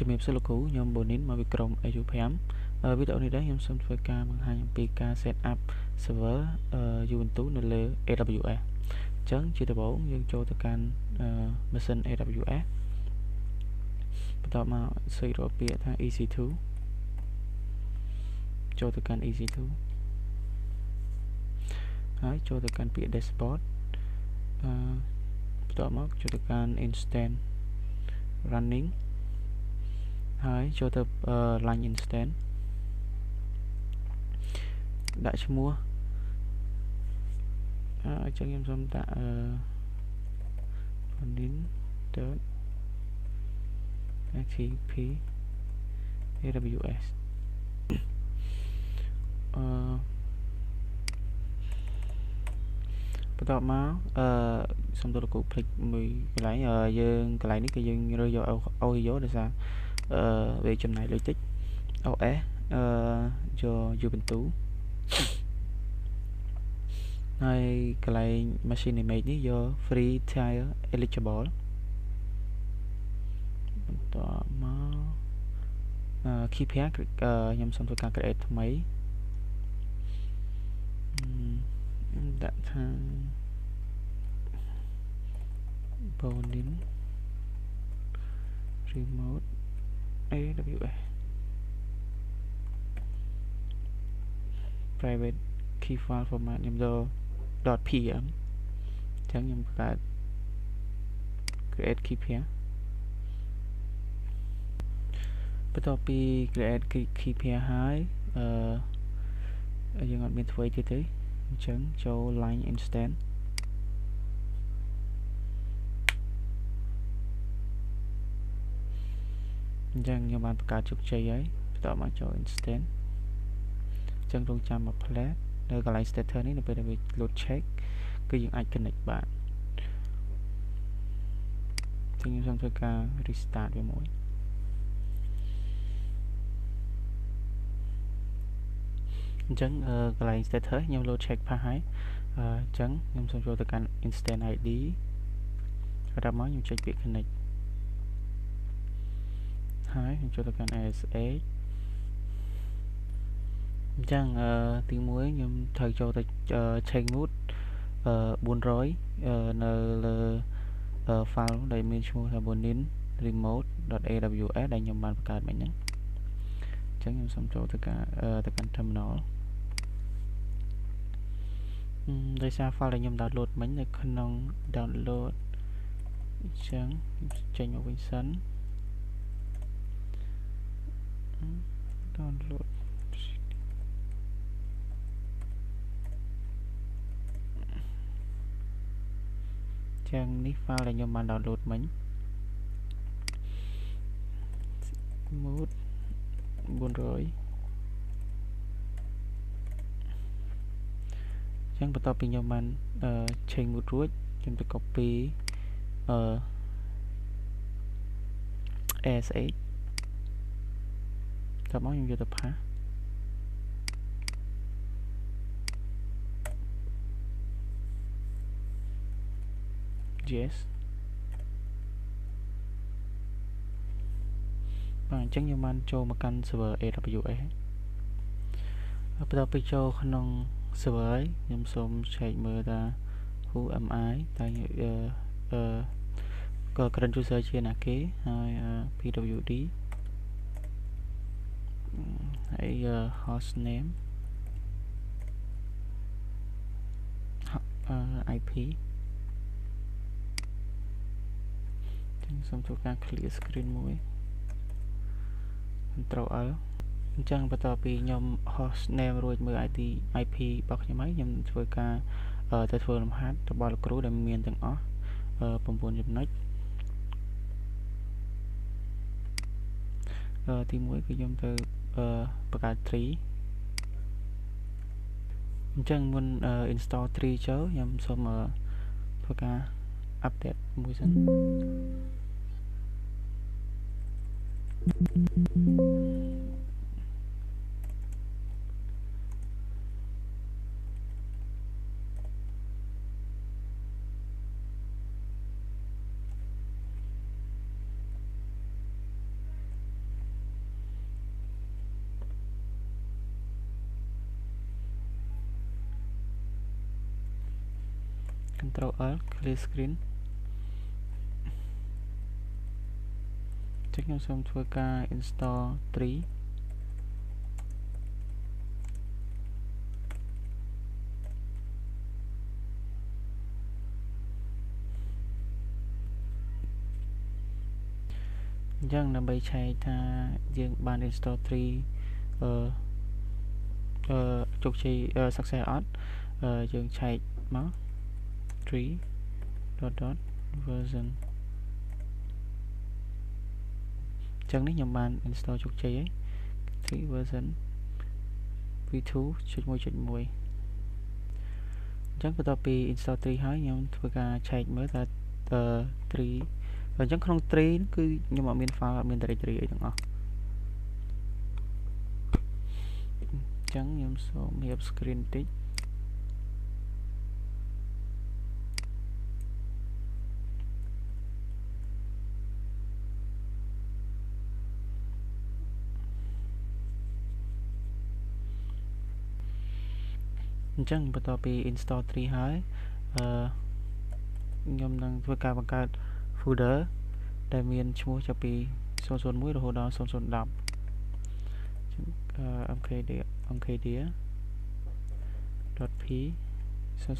ជំរាបសួរលោកគ្រូខ្ញុំបូនីនមកពីក្រុម AU5 វីដេអូនេះដែរខ្ញុំសូមធ្វើការបង្ហាញអំពីការ set up server Ubuntu នៅលើ AWS អញ្ចឹងជាដំបូងយើងចូលទៅកាន់ម៉ាស៊ីន AWS បន្ទាប់មកសេចរកពាក្យថា EC2 ចូលទៅកាន់ EC2 ហើយចូលទៅកាន់ពាក្យ dashboard បន្ទាប់មកចូលទៅកាន់ instance running ហើយចូលទៅ line instance ដាក់ឈ្មោះអញ្ចឹងខ្ញុំសូមដាក់bonin.htp aws បន្ទាប់មកសូមទោសលោកគ្រូភ្លេចមួយកន្លែងយើងកន្លែងនេះគឺយើងរើសយក OHIO ដោយសារវាចំណាយលុយតិច OS យក Ubuntu ហើយកន្លែង machine image នេះយក free trial eligible បន្ទាប់មក key pair ខ្ញុំសូមធ្វើការ create ថ្មីដាក់ថា bonin remote AWS private key file format ខ្ញុំយក .pm អញ្ចឹងខ្ញុំកើត create key pair បន្ទាប់ពី create key pair ហើយយើងអត់មានធ្វើទៀតទេអញ្ចឹងចូល line instance អញ្ចឹងខ្ញុំបានបង្កើតជោគជ័យហើយបន្ទាប់មកចូល instance អញ្ចឹងរងចាំមួយផ្លែតនៅកន្លែង status នេះនៅពេលដែលវា load check គឺយើងអាច connect បានអញ្ចឹងខ្ញុំសូមធ្វើការ restart វាមួយអញ្ចឹងកន្លែង status ខ្ញុំ load check ផាសហើយអញ្ចឹងខ្ញុំសូមចូលទៅកាន់ instance ID បន្ទាប់មកខ្ញុំចុចពាក្យ connect ហើយខ្ញុំចូលទៅកាន់ ASH អញ្ចឹងទី1ខ្ញុំត្រូវចូលទៅ change mode 400នៅលើ file ដែលមានឈ្មោះថា bonin remote.aws ដែលខ្ញុំបានបង្កើតមិញហ្នឹងអញ្ចឹងខ្ញុំសូមចូលទៅកាន់ terminal ដោយសារ file ដែលខ្ញុំ download មិញនៅក្នុង download អញ្ចឹងចេញមកវិញសិន download ចឹងនេះ file ដែលខ្ញុំបាន download មិញ mode 400 ចឹងបន្ទាប់ពីខ្ញុំបាន change mode រួចខ្ញុំទៅ copy ASH តោះមកខ្ញុំយកទៅផាសyes បាទអញ្ចឹងខ្ញុំបានចូលមកកាន់ server AWS បន្ទាប់ពីចូលក្នុង server ហើយខ្ញុំសូម check មើលថា who am I តើcurrent user ជាអ្នកគេហើយ pwd ហើយ host name IP សូមធ្វើការ clear screen មួយ Ctrl L អញ្ចឹងបន្ទាប់ពីខ្ញុំ host name រួចមើល IP របស់ខ្ញុំហើយខ្ញុំធ្វើការទៅធ្វើលំហាត់របស់លោកគ្រូដែលមានទាំងអស់9ចំណុចទី1គឺខ្ញុំទៅបង្កើត tree អញ្ចឹងមុន install tree ចូលខ្ញុំសូមធ្វើការ update មួយសិន Control Alt clear screen ចឹងខ្ញុំសូមធ្វើការ install 3 អញ្ចឹងដើម្បីឆែកថាយើងបាន install 3 ជោគជ័យ success អត់យើងឆែកមក 3 version ចឹងនេះខ្ញុំបាន install ជោគជ័យហើយ 3 version v2.1.1 អញ្ចឹងបន្ទាប់ពី install 3 ហើយខ្ញុំធ្វើការឆែកមើលថា3 អញ្ចឹងក្នុង3គឺខ្ញុំអត់មាន file អត់មាន directory អីទាំងអស់អញ្ចឹងខ្ញុំសូមរៀប screen បន្តិចអញ្ចឹងបន្ទាប់ពី install 3 ហើយខ្ញុំនឹងធ្វើការបង្កើត folder ដែលមានឈ្មោះចាប់ពី001រហូតដល់0010mkdir.p 001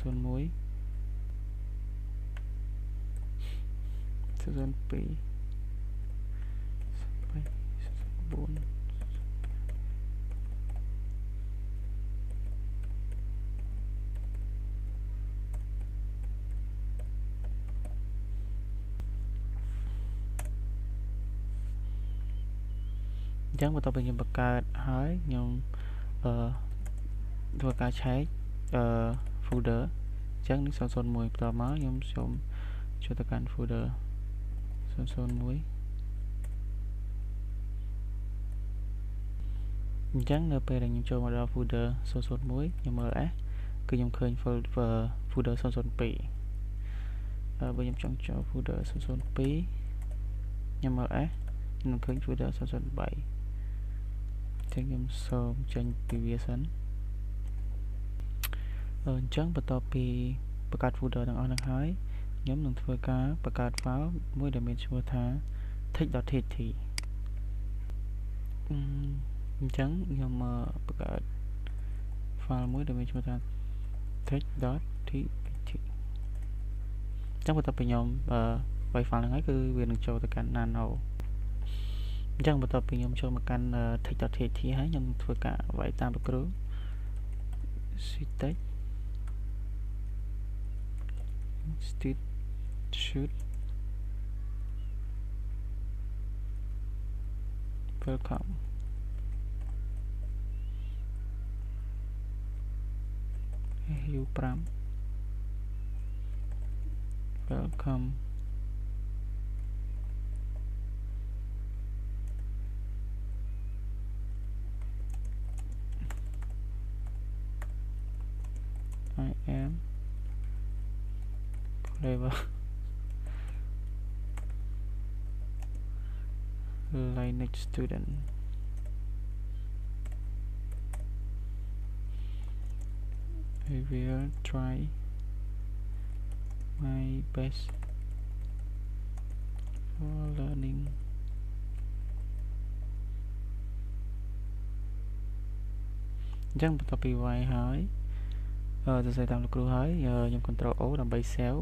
002 4 អញ្ចឹងបន្ទាប់ពីខ្ញុំបង្កើតហើយខ្ញុំធ្វើការឆែកfolder អញ្ចឹងនេះ001បន្ទាប់មកខ្ញុំសូមចូលទៅកាន់ folder 001អញ្ចឹងនៅពេលដែលខ្ញុំចូលមកដល់ folder 001ខ្ញុំមើលគឺខ្ញុំឃើញ folder 002បើខ្ញុំចង់ចូល folder 002ខ្ញុំមើលខ្ញុំឃើញ folder 003ចឹងខ្ញុំសូមចេញពីវាសិនអញ្ចឹងបន្ទាប់ពីបង្កើត folder ទាំងអស់ហ្នឹងហើយខ្ញុំនឹងធ្វើការបង្កើត file មួយដែលមានឈ្មោះថា text.txt អញ្ចឹងខ្ញុំបង្កើត file មួយដែលមានឈ្មោះថា text.txt អញ្ចឹងបន្ទាប់ពីខ្ញុំវាយ file ហ្នឹងហើយគឺវានឹងចូលទៅកាន់ nano អញ្ចឹងបន្ទាប់ពីខ្ញុំចូលមកកាន់ text.txt ហើយខ្ញុំធ្វើការវាយតាមលោកគ្រូ ctext shoot welcome u5 welcome I am clever Linux student I will try my best for learningអញ្ចឹងបន្ទាប់ពីវាយហើយសរសេរតាមលោកគ្រូហើយខ្ញុំ Control O ដើម្បី save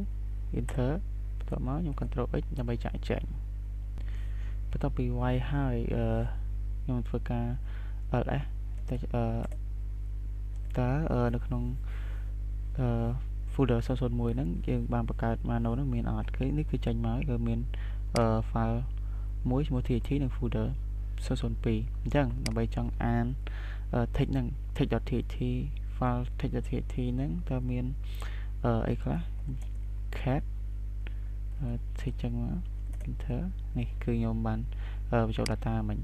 enter បន្ទាប់មកខ្ញុំ Control X ដើម្បីចាក់ចេញបន្ទាប់ពីវាយហើយខ្ញុំធ្វើការ ls តែតើនៅក្នុងfolder 001ហ្នឹងយើងបានបង្កើត manual ហ្នឹងមានអត់គឺនេះគឺចេញមកគឺមាន file មួយឈ្មោះ txt និង folder 002អញ្ចឹងដើម្បីចង់អាន text ហ្នឹង text.txt file text.txt ហ្នឹងតើមានអីខ្លះ cat text ចឹងមក enter នេះគឺខ្ញុំបានបញ្ចូល data មិញ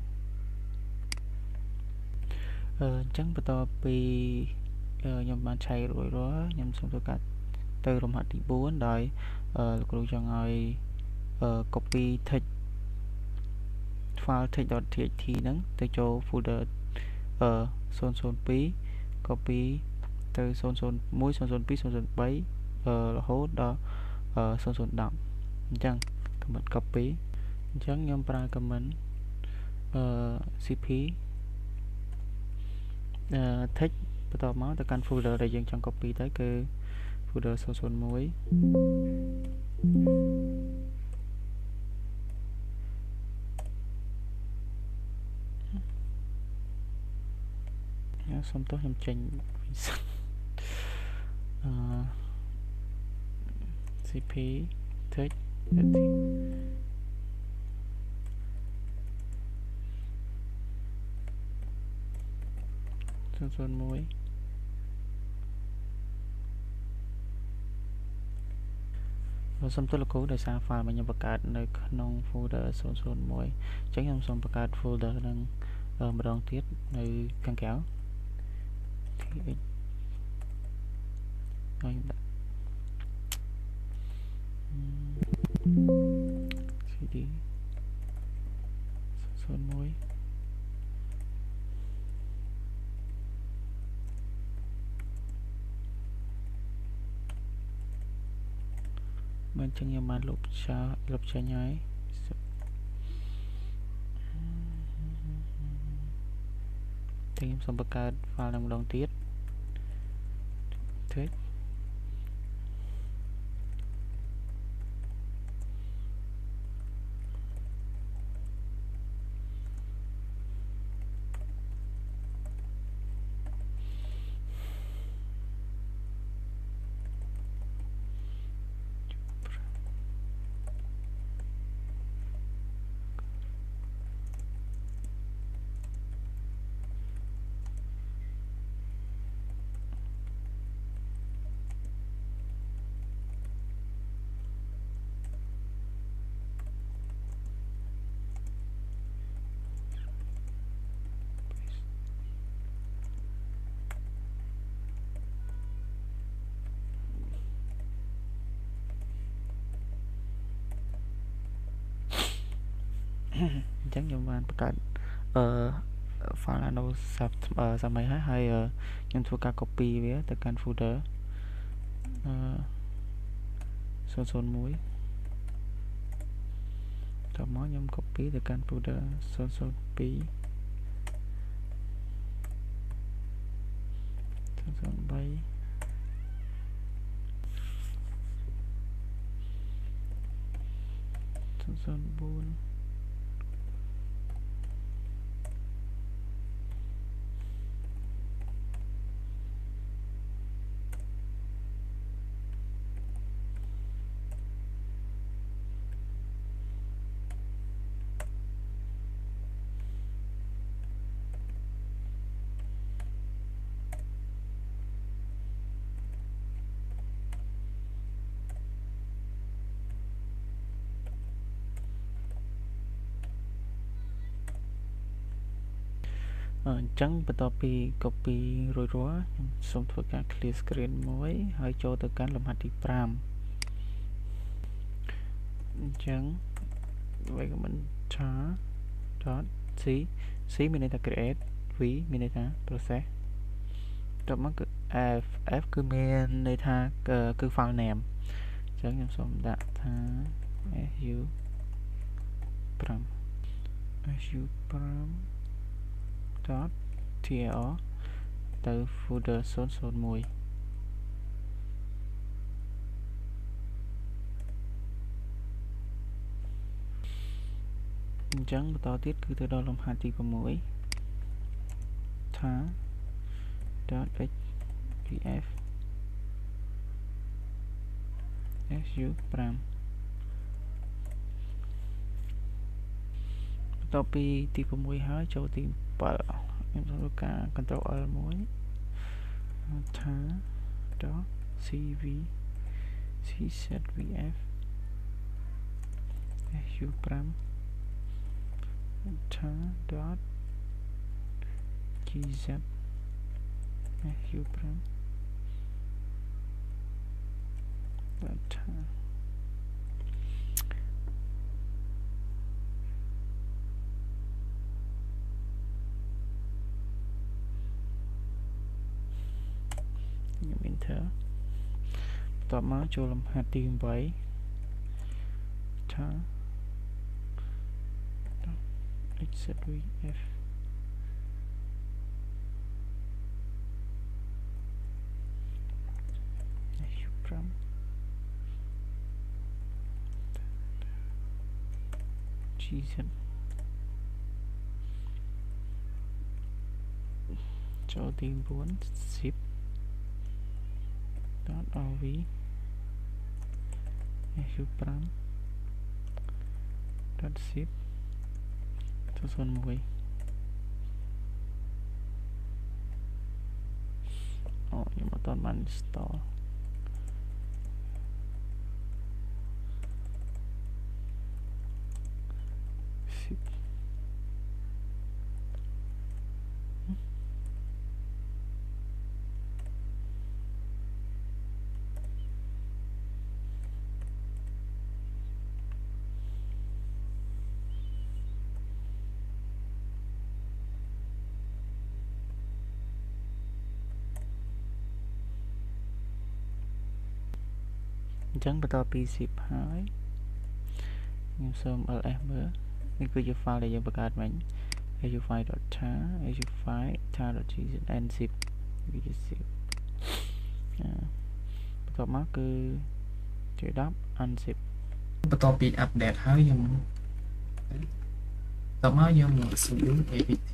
អញ្ចឹងបន្ទាប់ពីខ្ញុំបានឆែករួចរាល់ខ្ញុំសូមធ្វើការទៅរំហាត់ទី4ដោយលោកគ្រូចង់ឲ្យcopy text file text.txt ហ្នឹងទៅចូល folder 002 copy ទៅ001 002 003 រហូតដល់0010 អញ្ចឹង comment copy អញ្ចឹងខ្ញុំប្រើ comment cp text បន្តមកទៅកាន់ folder ដែលយើងចង់ copy ទៅគឺ folder 001 សុំទោសខ្ញុំចេញវិញសិនcp text 001 សុំទោសលោកគ្រូដោយសារ file របស់ខ្ញុំបង្កើតនៅក្នុង folder 001 អញ្ចឹងខ្ញុំសូមបង្កើត folder នឹងម្ដងទៀតនៅខាងក្រៅ th ខ្ញុំដាក់ cd 001 មិនចឹងខ្ញុំបានលុបចេញហើយតែខ្ញុំសូមបង្កើត file នឹងម្ដងទៀត textអញ្ចឹងខ្ញុំបានបង្កើតfile nano សម័យហើយខ្ញុំធ្វើការ copy វាទៅកាន់ folder 001 តមកខ្ញុំ copy ទៅកាន់ folder 002 003 004 អញ្ចឹងបន្ទាប់ពី copy រួចរាល់ខ្ញុំសូមធ្វើការ clear screen មួយហើយចូលទៅកាន់លំហាត់ទី 5 អញ្ចឹង recommend char .c c មានន័យថា create v មានន័យថា process តមកគឺ f គឺមានន័យថាគឺ file name អញ្ចឹងខ្ញុំសូមដាក់ថា su5 .tr ទៅ folder 001 អញ្ចឹងបន្តទៀតគឺទៅដល់លំហាត់ទី 6 ថា .hpf su5 បន្ទាប់ពីទី 6 ហើយចូលទី 7 ខ្ញុំធ្វើការ Ctrl L1 ថា .cv czvf su5 ថា .gz su5 ថា ខ្ញុំ enter តមកចូលលំហាត់ទី8ថា xzvf 5 gz ចូលទី9 zip .rv su5 .zip 001 ខ្ញុំអត់ទាន់បាន install អញ្ចឹងបន្ទាប់ពី zip ហើយខ្ញុំសូម ls មើលនេះគឺជា file ដែលយើងបង្កើតមិញ su5.tar su5.tar.gz and zip វាជា zip បន្ទាប់មកគឺជួយ10 unzip បន្ទាប់ពី update ហើយខ្ញុំតោះមកយើងមក sudo apt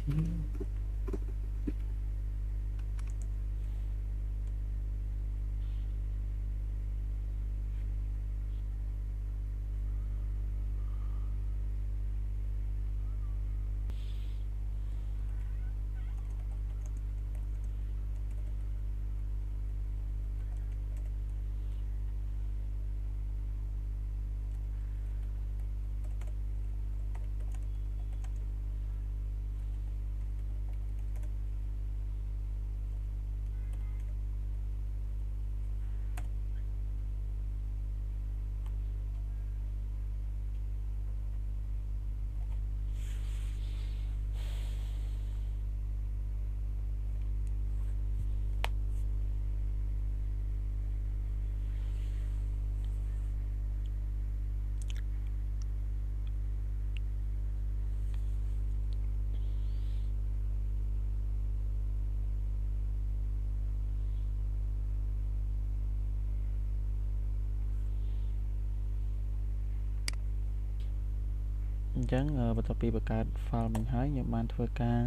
អញ្ចឹងបន្ទាប់ពីបង្កើត file មិញហើយខ្ញុំបានធ្វើការ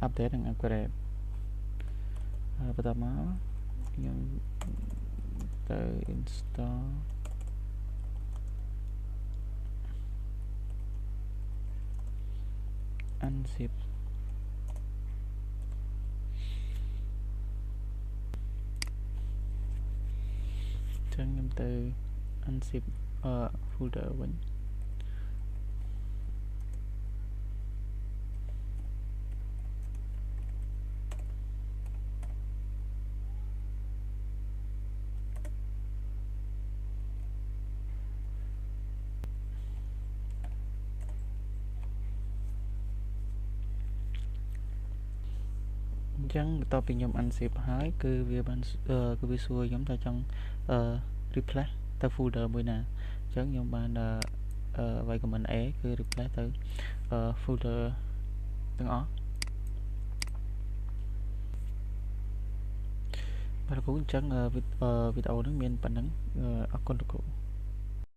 update និង upgrade បន្ទាប់មកខ្ញុំទៅ install unzip អញ្ចឹងខ្ញុំទៅ unzip folder វិញអញ្ចឹងបន្ទាប់ពីខ្ញុំ unzip ហើយគឺវាបានគឺវាសួរខ្ញុំថាចង់replace ទៅ folder មួយណាអញ្ចឹងខ្ញុំបានវាយ command A គឺ replace ទៅ folder ទាំងអស់បាទលោកគ្រូអញ្ចឹងវីដេអូនេះមានប៉ុណ្ណឹងអរគុណលោកគ្រូ